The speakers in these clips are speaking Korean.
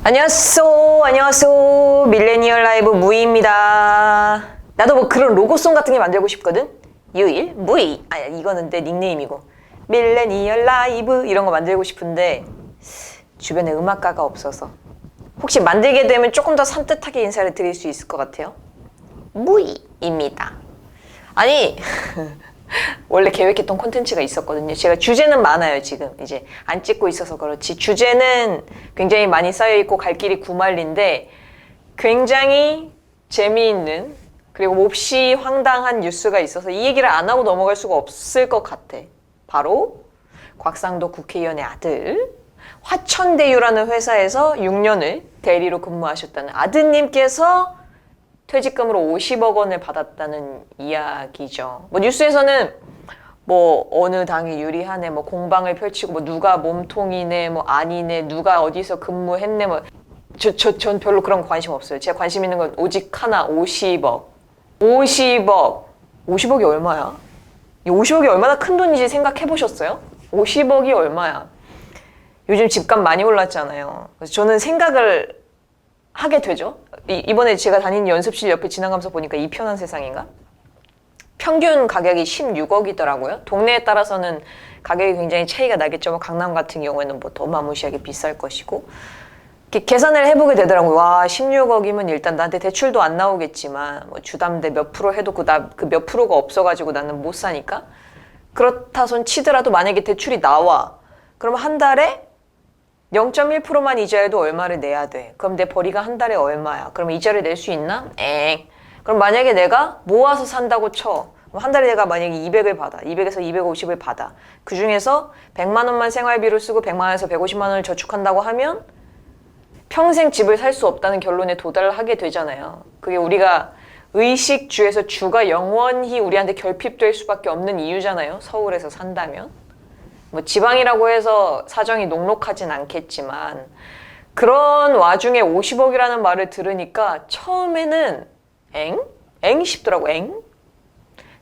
안녕하세요. 밀레니얼 라이브 무이입니다. 나도 뭐 그런 로고송 같은 게 만들고 싶거든. 유일 무이. 아, 이거는 내 닉네임이고. 밀레니얼 라이브 이런 거 만들고 싶은데 주변에 음악가가 없어서 혹시 만들게 되면 조금 더 산뜻하게 인사를 드릴 수 있을 것 같아요. 무이입니다. 아니 원래 계획했던 콘텐츠가 있었거든요. 제가 주제는 많아요. 지금 이제 안 찍고 있어서 그렇지 주제는 굉장히 많이 쌓여있고 갈 길이 구말린데 굉장히 재미있는 그리고 몹시 황당한 뉴스가 있어서 이 얘기를 안 하고 넘어갈 수가 없을 것 같아. 바로 곽상도 국회의원의 아들 화천대유라는 회사에서 6년을 대리로 근무하셨다는 아드님께서 퇴직금으로 50억 원을 받았다는 이야기죠. 뭐 뉴스에서는 뭐 어느 당이 유리하네, 뭐 공방을 펼치고 뭐 누가 몸통이네, 뭐 아니네, 누가 어디서 근무했네, 뭐 전 별로 그런 거 관심 없어요. 제가 관심 있는 건 오직 하나, 50억. 50억이 얼마야? 이 50억이 얼마나 큰 돈인지 생각해 보셨어요? 50억이 얼마야? 요즘 집값 많이 올랐잖아요. 그래서 저는 생각을 하게 되죠. 이번에 제가 다니는 연습실 옆에 지나가면서 보니까 이 편한 세상인가? 평균 가격이 16억이더라고요. 동네에 따라서는 가격이 굉장히 차이가 나겠죠. 뭐 강남 같은 경우에는 뭐 더 마무시하게 비쌀 것이고. 이렇게 계산을 해보게 되더라고요. 와, 16억이면 일단 나한테 대출도 안 나오겠지만 뭐 주담대 몇 프로 해도 그 몇 프로가 없어가지고 나는 못 사니까. 그렇다 손 치더라도 만약에 대출이 나와. 그러면 한 달에 0.1%만 이자에도 얼마를 내야 돼. 그럼 내 벌이가 한 달에 얼마야? 그럼 이자를 낼 수 있나? 그럼 만약에 내가 모아서 산다고 쳐. 그럼 한 달에 내가 만약에 200을 받아. 200에서 250을 받아. 그 중에서 100만 원만 생활비로 쓰고 100만 원에서 150만 원을 저축한다고 하면 평생 집을 살 수 없다는 결론에 도달을 하게 되잖아요. 그게 우리가 의식주에서 주가 영원히 우리한테 결핍될 수밖에 없는 이유잖아요. 서울에서 산다면. 뭐 지방이라고 해서 사정이 녹록하진 않겠지만 그런 와중에 50억이라는 말을 들으니까 처음에는 엥 싶더라고.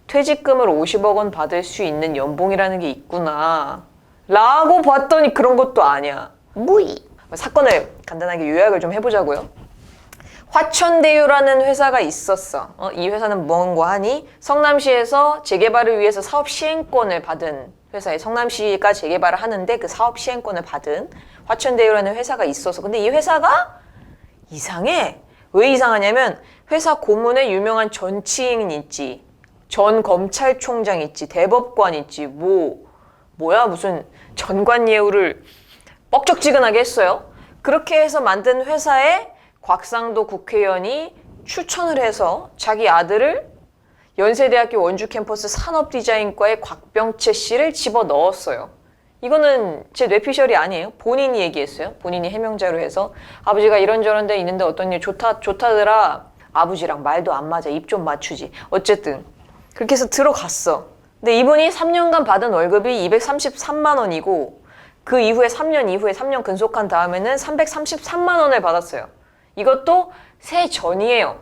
퇴직금을 50억 원 받을 수 있는 연봉이라는 게 있구나 라고 봤더니 그런 것도 아니야. 무이. 사건을 간단하게 요약을 좀 해보자고요. 화천대유라는 회사가 있었어. 이 회사는 뭔고 하니 성남시에서 재개발을 위해서 사업 시행권을 받은 회사에 성남시가 재개발을 하는데 그 사업 시행권을 받은 화천대유라는 회사가 있어서 근데 이 회사가 이상해. 왜 이상하냐면 회사 고문에 유명한 전치인 있지. 전 검찰총장 있지. 대법관 있지. 뭐야 무슨 전관예우를 뻑적지근하게 했어요. 그렇게 해서 만든 회사에 곽상도 국회의원이 추천을 해서 자기 아들을 연세대학교 원주 캠퍼스 산업디자인과의 곽병채 씨를 집어넣었어요. 이거는 제 뇌피셜이 아니에요. 본인이 얘기했어요. 본인이 해명자로 해서 아버지가 이런저런 데 있는데 어떤 일 좋다더라. 아버지랑 말도 안 맞아. 입 좀 맞추지. 어쨌든 그렇게 해서 들어갔어. 근데 이분이 3년간 받은 월급이 233만 원이고 그 이후에 3년 이후에 3년 근속한 다음에는 333만 원을 받았어요. 이것도 세 전이에요.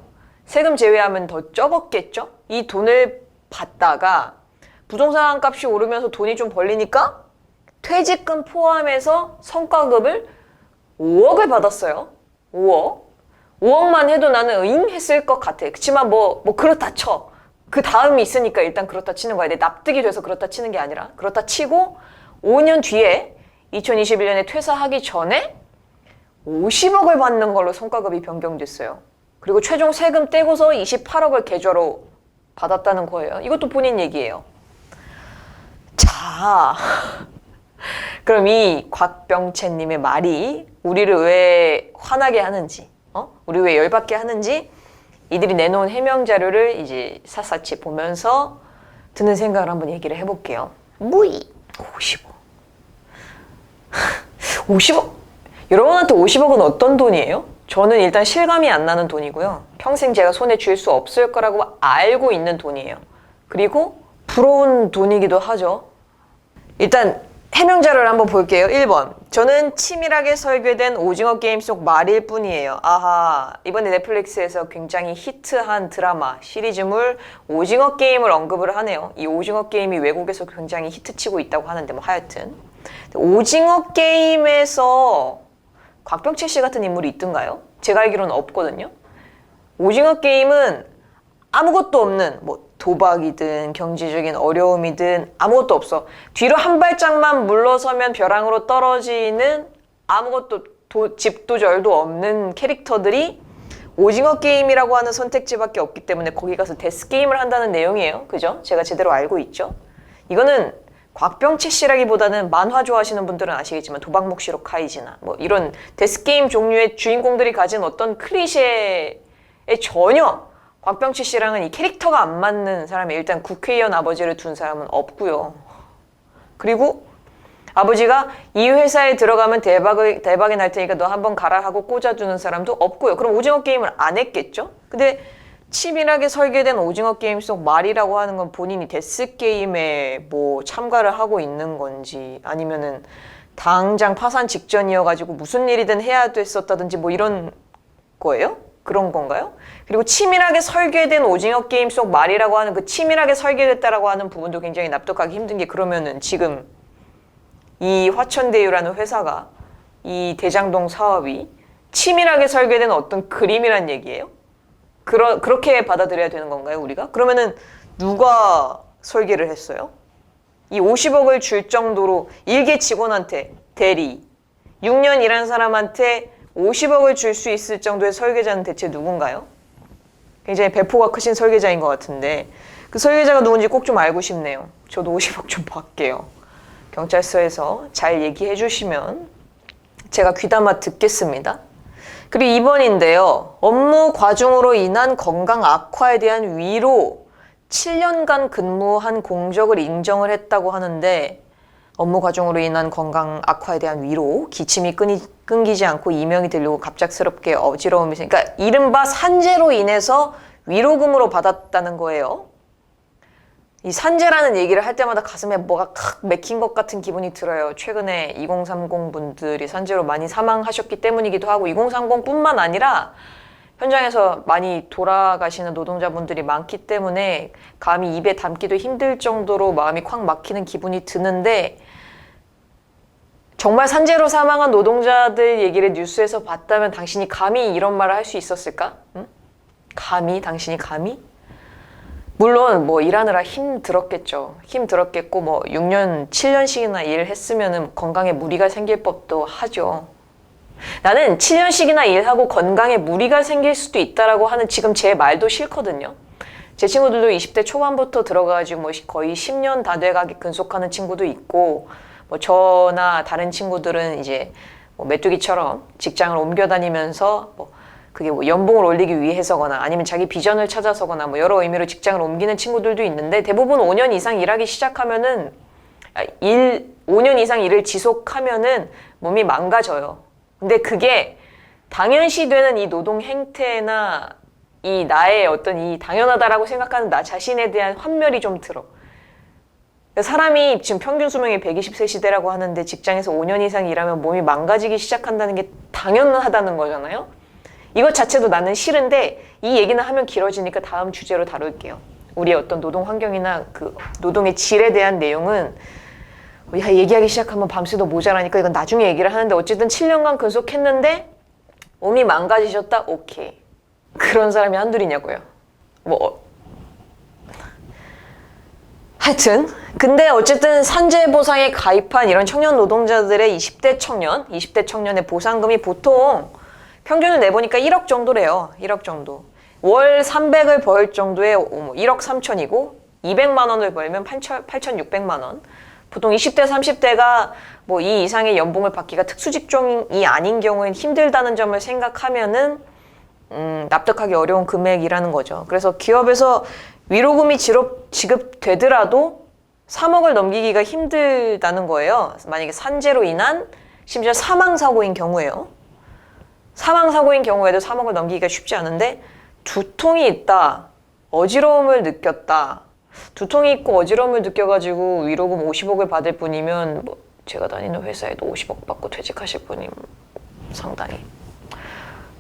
세금 제외하면 더 적었겠죠? 이 돈을 받다가 부동산 값이 오르면서 돈이 좀 벌리니까 퇴직금 포함해서 성과급을 5억을 받았어요. 5억만 해도 나는 응? 했을 것 같아. 그치만 뭐 그렇다 쳐. 그 다음이 있으니까 일단 그렇다 치는 거야. 내 납득이 돼서 그렇다 치는 게 아니라 그렇다 치고 5년 뒤에 2021년에 퇴사하기 전에 50억을 받는 걸로 성과급이 변경됐어요. 그리고 최종 세금 떼고서 28억을 계좌로 받았다는 거예요. 이것도 본인 얘기예요. 자, 그럼 이 곽병채님의 말이 우리를 왜 화나게 하는지, 우리 왜 열받게 하는지 이들이 내놓은 해명 자료를 이제 샅샅이 보면서 드는 생각을 한번 얘기를 해볼게요. 무이 50억. 50억? 여러분한테 50억은 어떤 돈이에요? 저는 일단 실감이 안 나는 돈이고요. 평생 제가 손에 쥘 수 없을 거라고 알고 있는 돈이에요. 그리고 부러운 돈이기도 하죠. 일단 해명 자료를 한번 볼게요. 1번. 저는 치밀하게 설계된 오징어 게임 속 말일 뿐이에요. 아하. 이번에 넷플릭스에서 굉장히 히트한 드라마, 시리즈물 오징어 게임을 언급을 하네요. 이 오징어 게임이 외국에서 굉장히 히트치고 있다고 하는데 뭐 하여튼. 오징어 게임에서 곽병채 씨 같은 인물이 있던가요? 제가 알기로는 없거든요. 오징어 게임은 아무것도 없는 뭐 도박이든 경제적인 어려움이든 아무것도 없어. 뒤로 한 발짝만 물러서면 벼랑으로 떨어지는 아무것도 집도 절도 없는 캐릭터들이 오징어 게임이라고 하는 선택지밖에 없기 때문에 거기 가서 데스게임을 한다는 내용이에요. 그죠? 제가 제대로 알고 있죠. 이거는 곽병채 씨라기보다는 만화 좋아하시는 분들은 아시겠지만 도박목시로 카이지나 뭐 이런 데스게임 종류의 주인공들이 가진 어떤 클리셰에 전혀 곽병채 씨랑은 이 캐릭터가 안 맞는 사람이 일단 국회의원 아버지를 둔 사람은 없고요. 그리고 아버지가 이 회사에 들어가면 대박이 날 테니까 너 한번 가라 하고 꽂아주는 사람도 없고요. 그럼 오징어 게임을 안 했겠죠? 근데 치밀하게 설계된 오징어 게임 속 말이라고 하는 건 본인이 데스게임에 뭐 참가를 하고 있는 건지 아니면은 당장 파산 직전이어가지고 무슨 일이든 해야 됐었다든지 뭐 이런 거예요? 그런 건가요? 그리고 치밀하게 설계된 오징어 게임 속 말이라고 하는 그 치밀하게 설계됐다라고 하는 부분도 굉장히 납득하기 힘든 게 그러면은 지금 이 화천대유라는 회사가 이 대장동 사업이 치밀하게 설계된 어떤 그림이란 얘기예요? 그렇게 받아들여야 되는 건가요, 우리가? 그러면은 누가 설계를 했어요? 이 50억을 줄 정도로 일개 직원한테 대리, 6년 일한 사람한테 50억을 줄 수 있을 정도의 설계자는 대체 누군가요? 굉장히 배포가 크신 설계자인 것 같은데 그 설계자가 누군지 꼭 좀 알고 싶네요. 저도 50억 좀 받게요. 경찰서에서 잘 얘기해 주시면 제가 귀담아 듣겠습니다. 그리고 2번인데요. 업무 과중으로 인한 건강 악화에 대한 위로 7년간 근무한 공적을 인정을 했다고 하는데 업무 과중으로 인한 건강 악화에 대한 위로 기침이 끊기지 않고 이명이 들리고 갑작스럽게 어지러움이 그러니까 이른바 산재로 인해서 위로금으로 받았다는 거예요. 이 산재라는 얘기를 할 때마다 가슴에 뭐가 칵 맥힌 것 같은 기분이 들어요. 최근에 2030 분들이 산재로 많이 사망하셨기 때문이기도 하고 2030뿐만 아니라 현장에서 많이 돌아가시는 노동자분들이 많기 때문에 감히 입에 담기도 힘들 정도로 마음이 콱 막히는 기분이 드는데 정말 산재로 사망한 노동자들 얘기를 뉴스에서 봤다면 당신이 감히 이런 말을 할 수 있었을까? 응? 당신이 감히? 물론 뭐 일하느라 힘들었겠죠. 힘들었겠고 뭐 6년, 7년씩이나 일했으면은 건강에 무리가 생길 법도 하죠. 나는 7년씩이나 일하고 건강에 무리가 생길 수도 있다라고 하는 지금 제 말도 싫거든요. 제 친구들도 20대 초반부터 들어가가지고 뭐 거의 10년 다 돼가게 근속하는 친구도 있고 뭐 저나 다른 친구들은 이제 뭐 메뚜기처럼 직장을 옮겨 다니면서 뭐 그게 뭐 연봉을 올리기 위해서거나 아니면 자기 비전을 찾아서거나 뭐 여러 의미로 직장을 옮기는 친구들도 있는데 대부분 5년 이상 일하기 시작하면은 5년 이상 일을 지속하면은 몸이 망가져요. 근데 그게 당연시되는 이 노동 행태나 이 나의 어떤 이 당연하다라고 생각하는 나 자신에 대한 환멸이 좀 들어. 사람이 지금 평균 수명이 120세 시대라고 하는데 직장에서 5년 이상 일하면 몸이 망가지기 시작한다는 게 당연하다는 거잖아요. 이것 자체도 나는 싫은데 이 얘기는 하면 길어지니까 다음 주제로 다룰게요. 우리의 어떤 노동 환경이나 그 노동의 질에 대한 내용은 얘기하기 시작하면 밤새도 모자라니까 이건 나중에 얘기를 하는데 어쨌든 7년간 근속했는데 몸이 망가지셨다? 오케이. 그런 사람이 한둘이냐고요. 뭐 하여튼 근데 어쨌든 산재보상에 가입한 이런 청년 노동자들의 20대 청년의 보상금이 보통 평균을 내보니까 1억 정도래요. 1억 정도. 월 300을 벌 정도의 1억 3천이고 200만 원을 벌면 8,600만 원. 보통 20대, 30대가 뭐 이 이상의 연봉을 받기가 특수직종이 아닌 경우엔 힘들다는 점을 생각하면은 납득하기 어려운 금액이라는 거죠. 그래서 기업에서 위로금이 지급되더라도 3억을 넘기기가 힘들다는 거예요. 만약에 산재로 인한 심지어 사망사고인 경우에요. 사망사고인 경우에도 3억을 넘기기가 쉽지 않은데 두통이 있다, 어지러움을 느꼈다. 두통이 있고 어지러움을 느껴가지고 위로금 50억을 받을 분이면 뭐 제가 다니는 회사에도 50억 받고 퇴직하실 분이 상당히.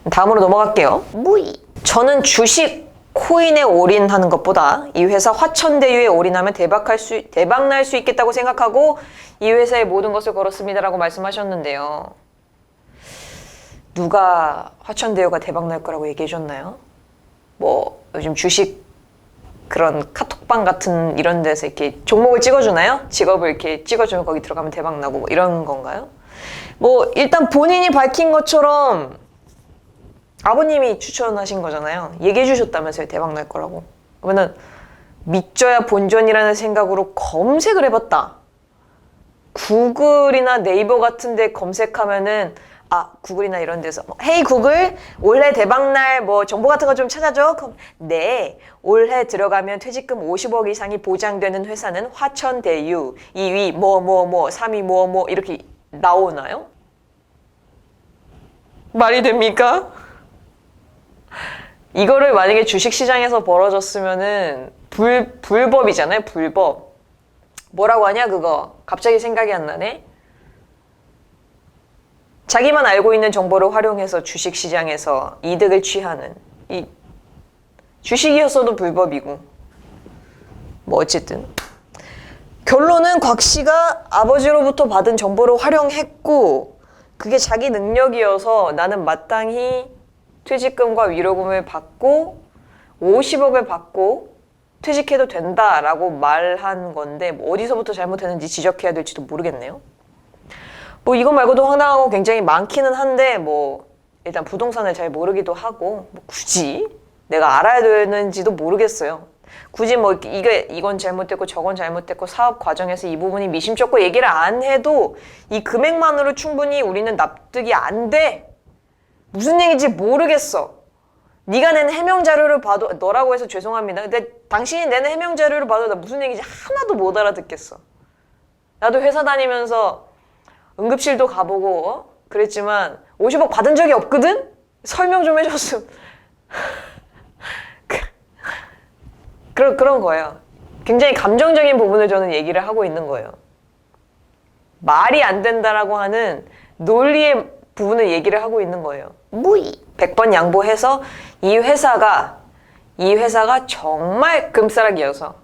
다음으로 넘어갈게요. 무이. 저는 주식 코인에 올인하는 것보다 이 회사 화천대유에 올인하면 대박 날 수 있겠다고 생각하고 이 회사에 모든 것을 걸었습니다라고 말씀하셨는데요. 누가 화천대유가 대박 날 거라고 얘기해 줬나요? 뭐 요즘 주식 그런 카톡방 같은 이런 데서 이렇게 종목을 찍어주나요? 직업을 이렇게 찍어주면 거기 들어가면 대박 나고 뭐 이런 건가요? 뭐 일단 본인이 밝힌 것처럼 아버님이 추천하신 거잖아요. 얘기해 주셨다면서요, 대박 날 거라고. 그러면은 믿져야 본전이라는 생각으로 검색을 해봤다. 구글이나 네이버 같은 데 검색하면은 구글이나 이런 데서 헤이 구글 올해 대박날 뭐 정보 같은 거 좀 찾아줘. 그럼 네, 올해 들어가면 퇴직금 50억 이상이 보장되는 회사는 화천대유 2위 뭐 3위 뭐 이렇게 나오나요? 말이 됩니까? 이거를 만약에 주식시장에서 벌어졌으면은 불법이잖아요. 불법. 뭐라고 하냐 그거. 갑자기 생각이 안 나네. 자기만 알고 있는 정보를 활용해서 주식시장에서 이득을 취하는 이 주식이었어도 불법이고 뭐 어쨌든 결론은 곽 씨가 아버지로부터 받은 정보를 활용했고 그게 자기 능력이어서 나는 마땅히 퇴직금과 위로금을 받고 50억을 받고 퇴직해도 된다라고 말한 건데 뭐 어디서부터 잘못했는지 지적해야 될지도 모르겠네요. 뭐 이거 말고도 황당한 거 굉장히 많기는 한데 뭐 일단 부동산을 잘 모르기도 하고 뭐 굳이 내가 알아야 되는지도 모르겠어요. 굳이 뭐 이건 잘못됐고 저건 잘못됐고 사업 과정에서 이 부분이 미심쩍고 얘기를 안 해도 이 금액만으로 충분히 우리는 납득이 안 돼. 무슨 얘기인지 모르겠어. 네가 낸 해명 자료를 봐도 너라고 해서 죄송합니다. 근데 당신이 낸 해명 자료를 봐도 나 무슨 얘기인지 하나도 못 알아듣겠어. 나도 회사 다니면서 응급실도 가보고 그랬지만 50억 받은 적이 없거든? 설명 좀 해줬음. 그런 거예요. 굉장히 감정적인 부분을 저는 얘기를 하고 있는 거예요. 말이 안 된다라고 하는 논리의 부분을 얘기를 하고 있는 거예요. 무이 100번 양보해서 이 회사가 정말 금싸라기여서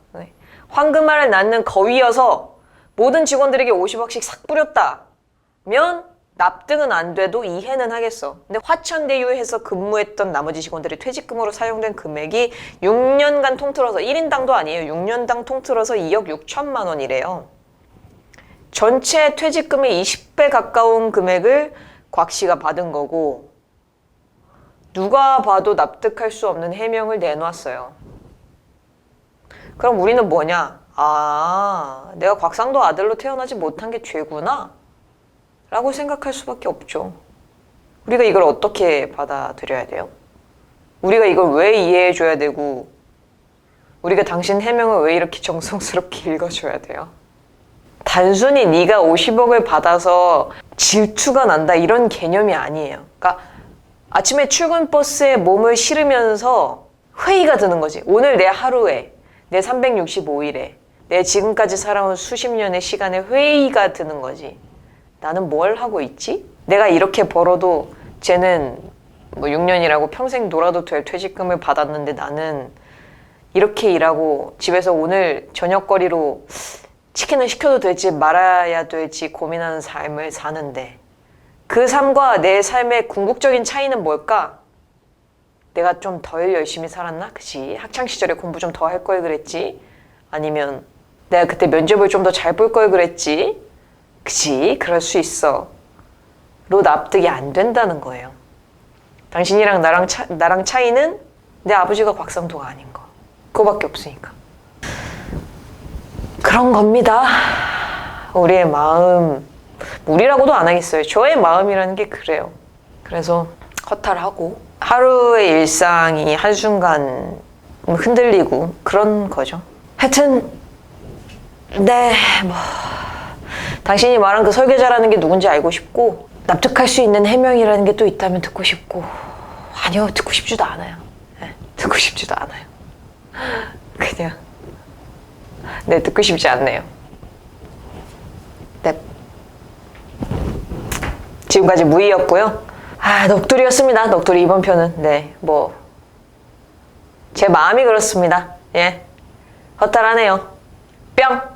황금알을 낳는 거위여서 모든 직원들에게 50억씩 싹 뿌렸다면 납득은 안 돼도 이해는 하겠어. 근데 화천대유에서 근무했던 나머지 직원들이 퇴직금으로 사용된 금액이 6년간 통틀어서 1인당도 아니에요. 6년당 통틀어서 2억 6천만 원이래요. 전체 퇴직금의 20배 가까운 금액을 곽 씨가 받은 거고 누가 봐도 납득할 수 없는 해명을 내놨어요. 그럼 우리는 뭐냐? 내가 곽상도 아들로 태어나지 못한 게 죄구나? 라고 생각할 수밖에 없죠. 우리가 이걸 어떻게 받아들여야 돼요? 우리가 이걸 왜 이해해줘야 되고 우리가 당신 해명을 왜 이렇게 정성스럽게 읽어줘야 돼요? 단순히 네가 50억을 받아서 질투가 난다 이런 개념이 아니에요. 그러니까 아침에 출근 버스에 몸을 실으면서 회의가 드는 거지. 오늘 내 하루에, 내 365일에, 내 지금까지 살아온 수십 년의 시간에 회의가 드는 거지. 나는 뭘 하고 있지? 내가 이렇게 벌어도 쟤는 뭐 6년이라고 평생 놀아도 될 퇴직금을 받았는데 나는 이렇게 일하고 집에서 오늘 저녁거리로 치킨을 시켜도 될지 말아야 될지 고민하는 삶을 사는데 그 삶과 내 삶의 궁극적인 차이는 뭘까? 내가 좀 덜 열심히 살았나? 그치? 학창시절에 공부 좀 더 할 걸 그랬지? 아니면 내가 그때 면접을 좀 더 잘 볼 걸 그랬지? 그치? 그럴 수 있어. 로 납득이 안 된다는 거예요. 당신이랑 나랑 차이는 내 아버지가 곽상도가 아닌 거. 그거밖에 없으니까. 그런 겁니다. 우리의 마음. 우리라고도 안 하겠어요. 저의 마음이라는 게 그래요. 그래서 허탈하고 하루의 일상이 한순간 흔들리고 그런 거죠. 하여튼 네, 당신이 말한 그 설계자라는 게 누군지 알고 싶고 납득할 수 있는 해명이라는 게 또 있다면 듣고 싶고 아니요, 듣고 싶지도 않아요. 네, 듣고 싶지도 않아요. 그냥 네, 듣고 싶지 않네요. 네. 지금까지 무이였고요. 넋두리였습니다. 넋두리 이번 편은. 네, 제 마음이 그렇습니다. 예. 허탈하네요. 뿅!